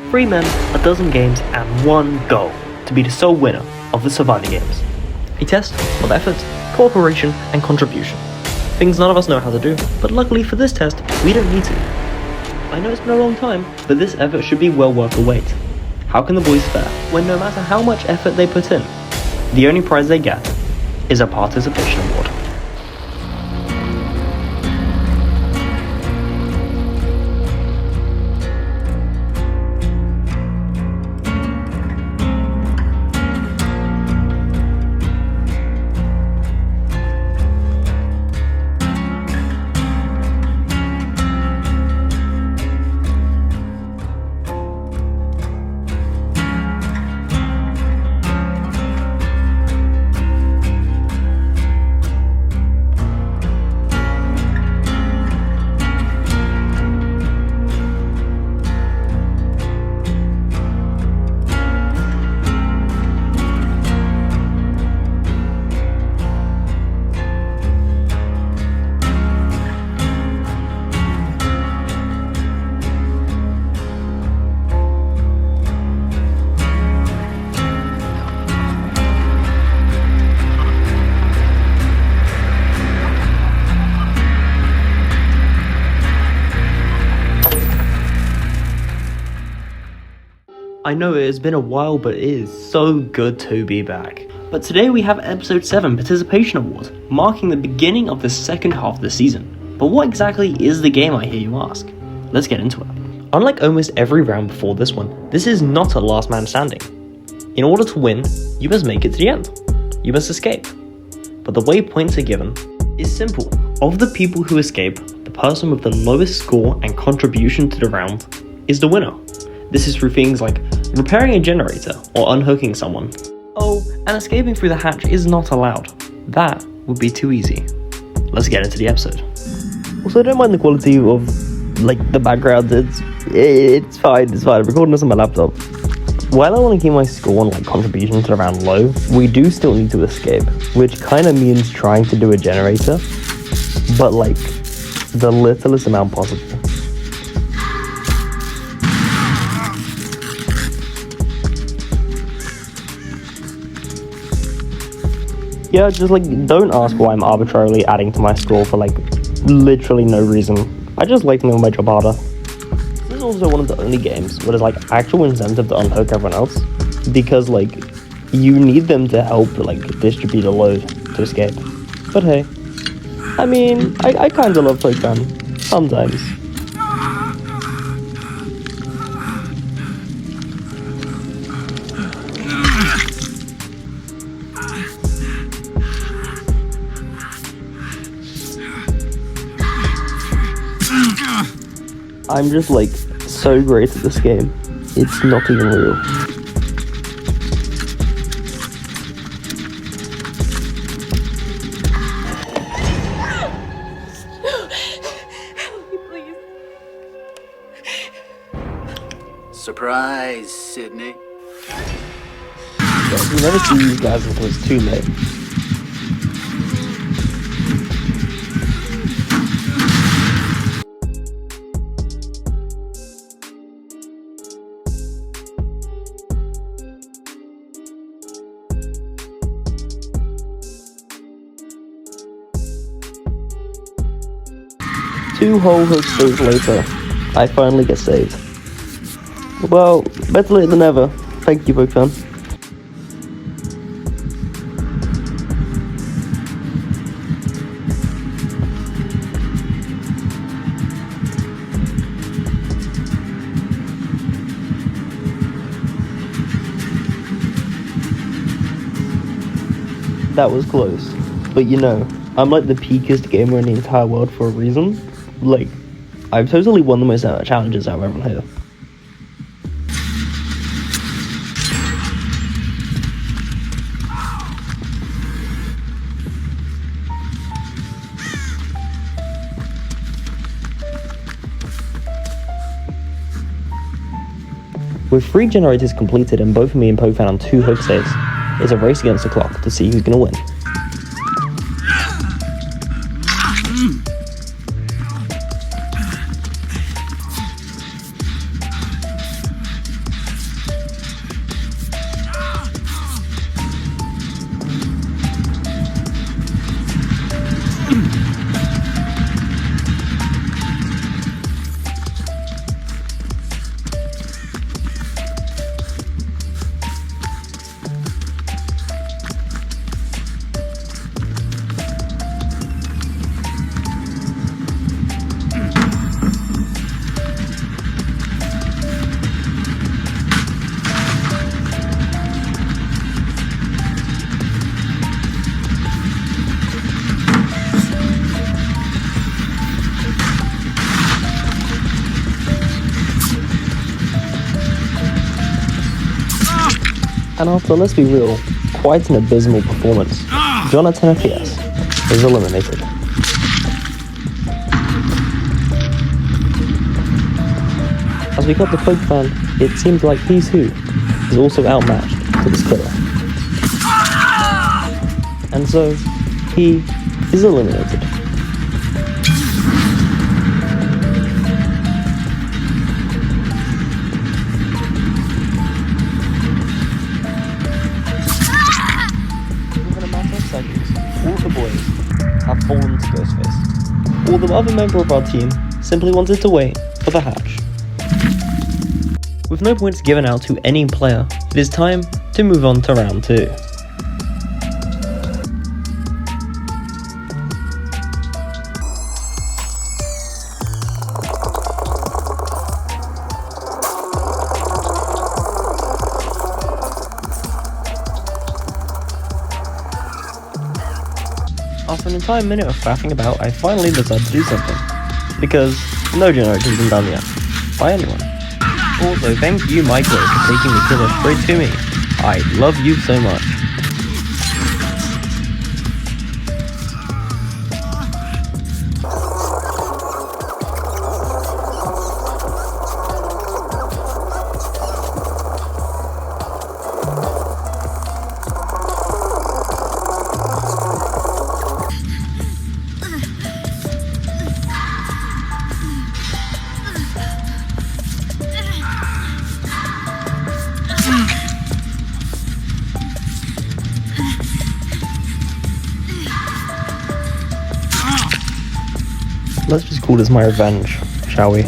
3 men, a dozen games, and 1 goal to be the sole winner of the Survivor Games. A test of effort, cooperation, and contribution. Things none of us know how to do, but luckily for this test, we don't need to. I know it's been a long time, but this effort should be well worth the wait. How can the boys fare when no matter how much effort they put in, the only prize they get is a participation award? I know it has been a while, but it is so good to be back. But today we have Episode 7 Participation Award, marking the beginning of the second half of the season. But what exactly is the game, I hear you ask? Let's get into it. Unlike almost every round before this one, this is not a last man standing. In order to win, you must make it to the end. You must escape. But the way points are given is simple. Of the people who escape, the person with the lowest score and contribution to the round is the winner. This is through things like repairing a generator or unhooking someone. Oh, and escaping through the hatch is not allowed. That would be too easy. Let's get into the episode. Also, I don't mind the quality of, the background. It's fine. I'm recording this on my laptop. While I want to keep my score and contribution to the round low, we do still need to escape, which kind of means trying to do a generator, but the littlest amount possible. Yeah, just don't ask why I'm arbitrarily adding to my score for literally no reason. I just like to make my job harder. This is also one of the only games where there's actual incentive to unhook everyone else, because you need them to help distribute a load to escape. But hey, I mean, I kinda love playtime, sometimes. I'm just so great at this game. It's not even real. Help me, please. Surprise, Sydney. Yeah, you never see these guys until it's too late. Two whole hook saves later, I finally get saved. Well, better late than never. Thank you, Bookfan. That was close, but I'm the peakest gamer in the entire world for a reason. I've totally won the most challenges out of everyone here. With 3 generators completed and both me and Poke found on 2 hook saves, it's a race against the clock to see who's gonna win. And after, let's be real, quite an abysmal performance, John at 10 FPS is eliminated. As we got the Poke fan, it seemed like he too is also outmatched to this killer. And so, he is eliminated. Within a matter of seconds, all of the boys have fallen to Ghostface. All the other member of our team simply wanted to wait for the hatch. With no points given out to any player, it is time to move on to round 2. After an entire minute of faffing about, I finally decided to do something. Because no generic has been done yet. By anyone. Also, thank you, Michael, for taking the killer straight to me. I love you so much. Let's just call this my revenge, shall we?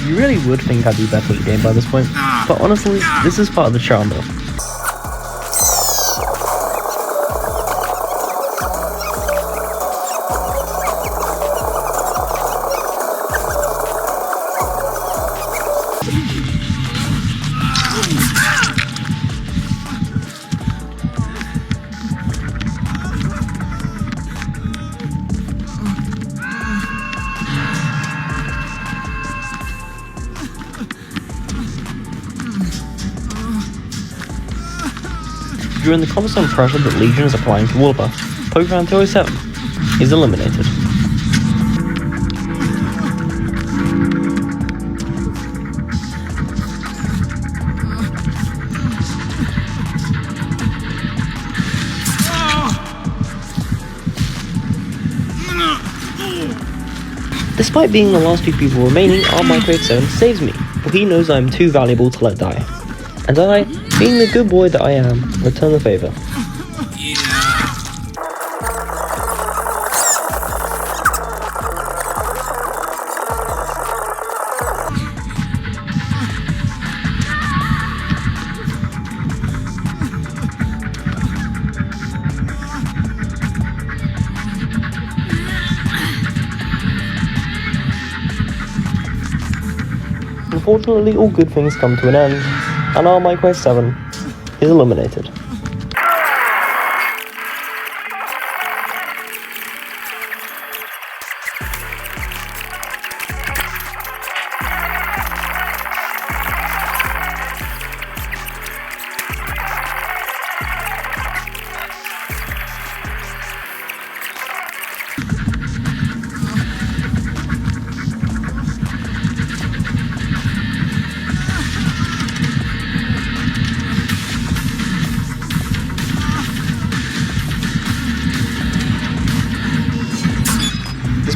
You really would think I'd be better at the game by this point, but honestly, this is part of the charm though. During the constant pressure that Legion is applying to all of us, Pokemon 207 is eliminated. Despite being the last few people remaining, our Ep.7 saves me, for he knows I am too valuable to let die. And I, being the good boy that I am, return the favour. Unfortunately, all good things come to an end, and our Ep.7 is eliminated.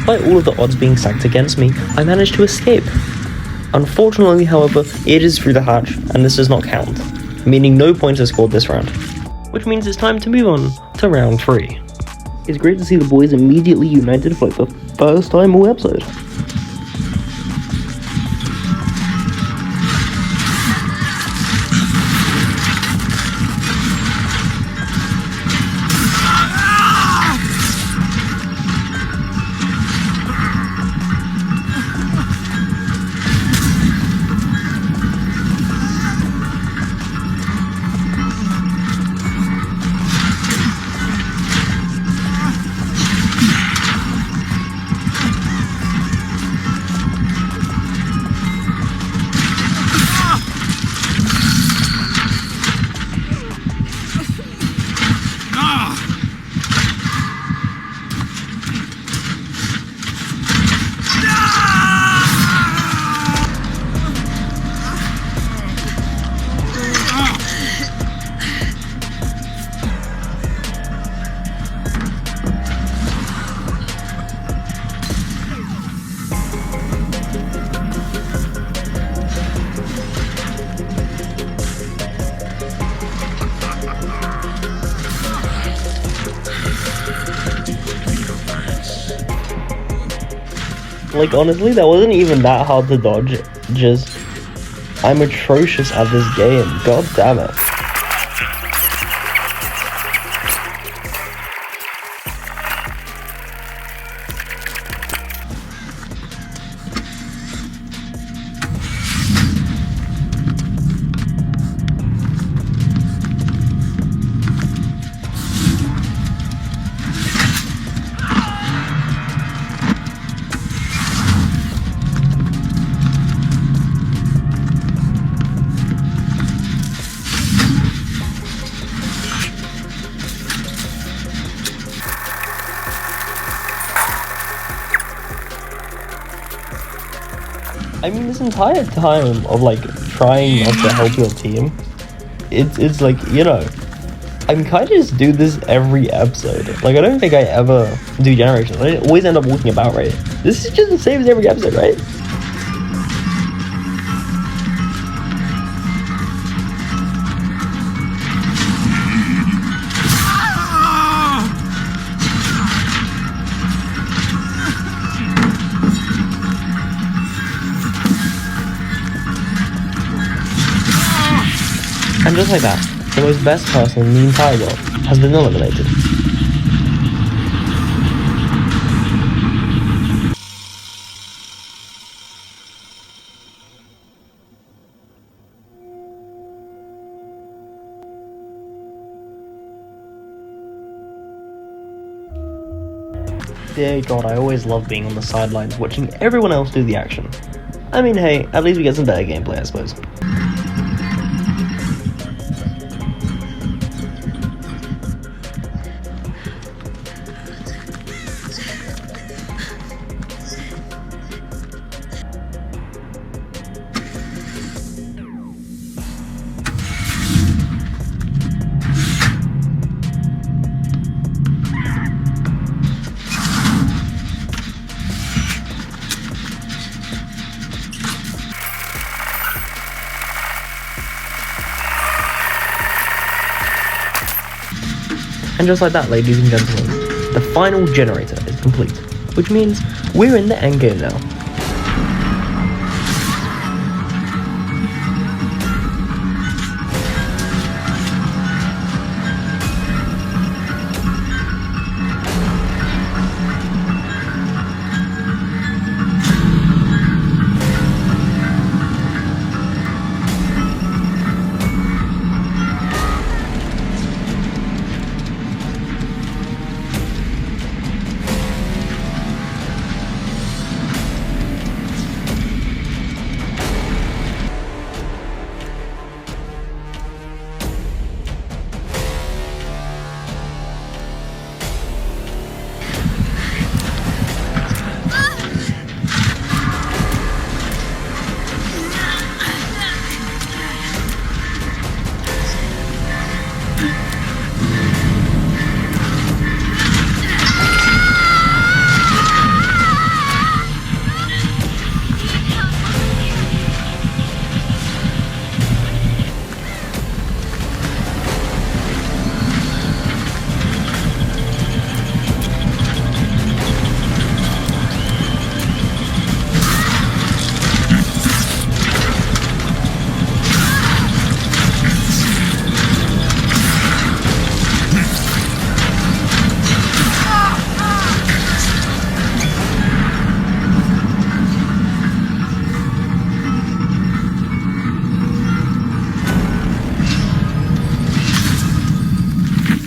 Despite all of the odds being stacked against me, I managed to escape. Unfortunately, however, it is through the hatch, and this does not count, meaning no points are scored this round. Which means it's time to move on to round 3. It's great to see the boys immediately united for like the first time all episode. Like, honestly, that wasn't even that hard to dodge. Just, I'm atrocious at this game. God damn it. I mean, this entire time of like trying not to help your team, it's like, you know, I'm kind of just do this every episode. Like, I don't think I ever do generations. I always end up walking about, right? This is just the same as every episode, right? And just like that, the most best person in the entire world has been eliminated. Dear God, I always love being on the sidelines watching everyone else do the action. I mean, hey, at least we get some better gameplay, I suppose. And just like that, ladies and gentlemen, the final generator is complete, which means we're in the endgame now.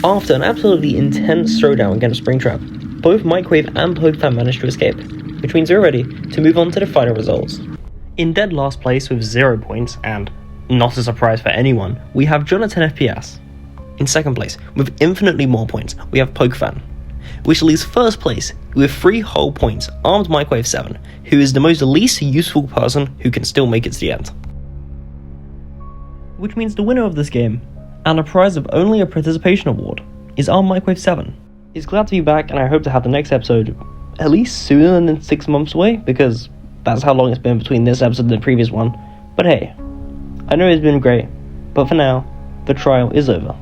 After an absolutely intense throwdown against Springtrap, both Microwave and Pokefan managed to escape, which means we're ready to move on to the final results. In dead last place with 0 points, and not a surprise for anyone, we have Jonathan FPS. In second place, with infinitely more points, we have Pokefan, which leaves first place with 3 whole points, armed Microwave 7, who is the most least useful person who can still make it to the end. Which means the winner of this game, and a prize of only a participation award, is our Microwave 7. He's glad to be back, and I hope to have the next episode at least sooner than 6 months away, because that's how long it's been between this episode and the previous one. But hey, I know it's been great, but for now, the trial is over.